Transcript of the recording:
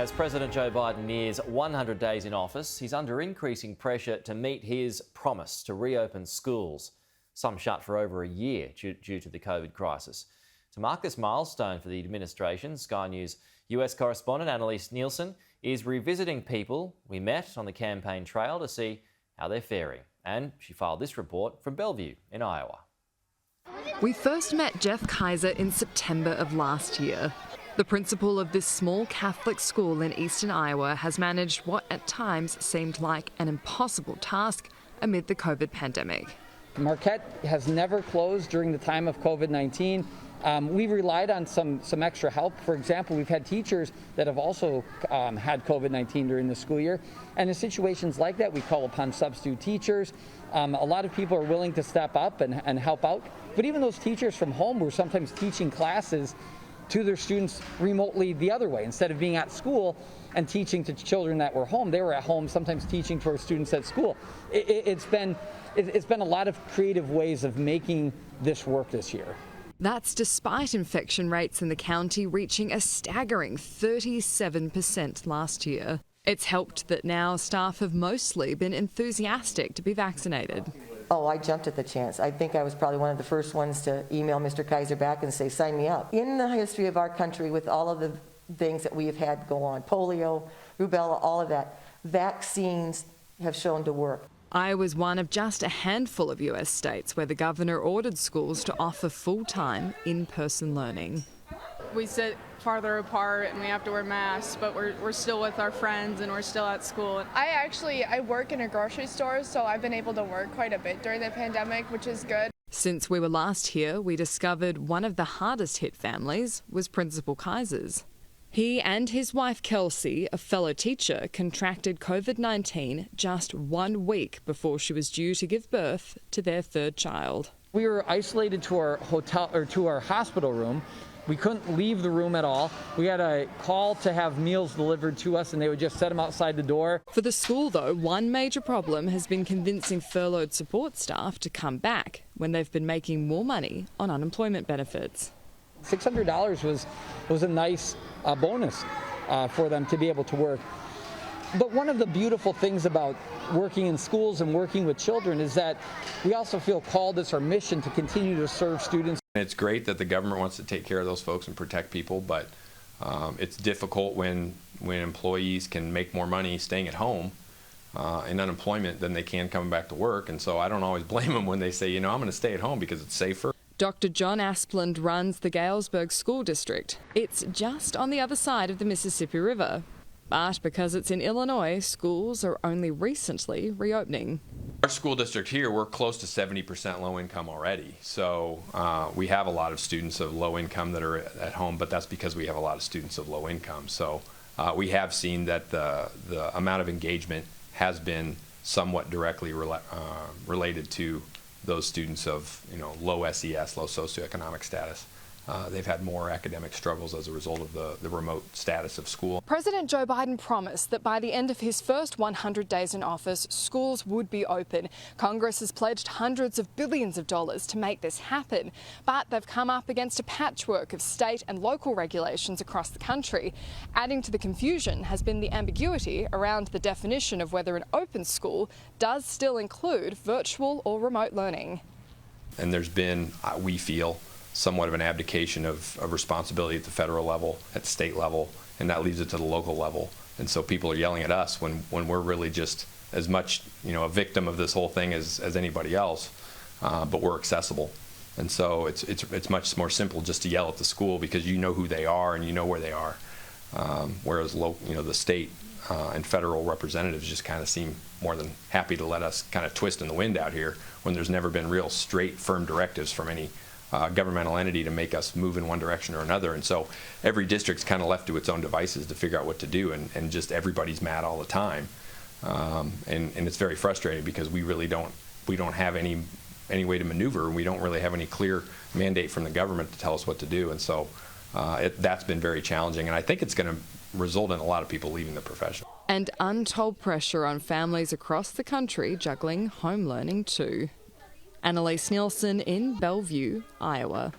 As President Joe Biden nears 100 days in office, he's under increasing pressure to meet his promise to reopen schools, some shut for over a year due to the COVID crisis. To mark this milestone for the administration, Sky News US correspondent Annalise Nielsen is revisiting people we met on the campaign trail to see how they're faring. And she filed this report from Bellevue in Iowa. We first met Jeff Kaiser in September of last year. The principal of this small Catholic school in eastern Iowa has managed what at times seemed like an impossible task amid the COVID pandemic. Marquette has never closed during the time of COVID-19. We've relied on some extra help. For example, we've had teachers that have also had COVID-19 during the school year. And in situations like that, we call upon substitute teachers. A lot of people are willing to step up and help out. But even those teachers from home were sometimes teaching classes to their students remotely the other way. Instead of being at school and teaching to children that were home, they were at home sometimes teaching to our students at school. It's been a lot of creative ways of making this work this year. That's despite infection rates in the county reaching a staggering 37% last year. It's helped that now staff have mostly been enthusiastic to be vaccinated. Oh, I jumped at the chance. I think I was probably one of the first ones to email Mr. Kaiser back and say, sign me up. In the history of our country, with all of the things that we have had go on, polio, rubella, all of that, vaccines have shown to work. Iowa's one of just a handful of US states where the governor ordered schools to offer full-time, in-person learning. We sit farther apart and we have to wear masks, but we're still with our friends and we're still at school. I work in a grocery store, so I've been able to work quite a bit during the pandemic, which is good. Since we were last here, we discovered one of the hardest hit families was Principal Kaiser's. He and his wife Kelsey, a fellow teacher, contracted COVID-19 just 1 week before she was due to give birth to their third child. We were isolated to our hotel or to our hospital room. We couldn't leave the room at all. We had a call to have meals delivered to us and they would just set them outside the door. For the school, though, one major problem has been convincing furloughed support staff to come back when they've been making more money on unemployment benefits. $600 was a nice bonus for them to be able to work. But one of the beautiful things about working in schools and working with children is that we also feel called, it's our mission to continue to serve students. It's great that the government wants to take care of those folks and protect people, but it's difficult when employees can make more money staying at home in unemployment than they can coming back to work. And so I don't always blame them when they say, I'm going to stay at home because it's safer. Dr. John Aspland runs the Galesburg School District. It's just on the other side of the Mississippi River. But because it's in Illinois, schools are only recently reopening. Our school district here, we're close to 70% low income already. So we have a lot of students of low income that are at home, but that's because we have a lot of students of low income. So we have seen that the amount of engagement has been somewhat directly related to those students of low SES, low socioeconomic status. They've had more academic struggles as a result of the remote status of school. President Joe Biden promised that by the end of his first 100 days in office, schools would be open. Congress has pledged hundreds of billions of dollars to make this happen, but they've come up against a patchwork of state and local regulations across the country. Adding to the confusion has been the ambiguity around the definition of whether an open school does still include virtual or remote learning. And there's been, we feel, somewhat of an abdication of responsibility at the federal level, at the state level, and that leaves it to the local level. And so people are yelling at us when we're really just as much a victim of this whole thing as anybody else, but we're accessible. And so it's much more simple just to yell at the school because you know who they are and you know where they are, whereas the state and federal representatives just kind of seem more than happy to let us kind of twist in the wind out here when there's never been real straight, firm directives from any governmental entity to make us move in one direction or another. And so every district's kind of left to its own devices to figure out what to do, and just everybody's mad all the time. And it's very frustrating because we don't have any way to maneuver, and we don't really have any clear mandate from the government to tell us what to do. And so that's been very challenging, and I think it's going to result in a lot of people leaving the profession. And untold pressure on families across the country juggling home learning too. Annalise Nielsen in Bellevue, Iowa.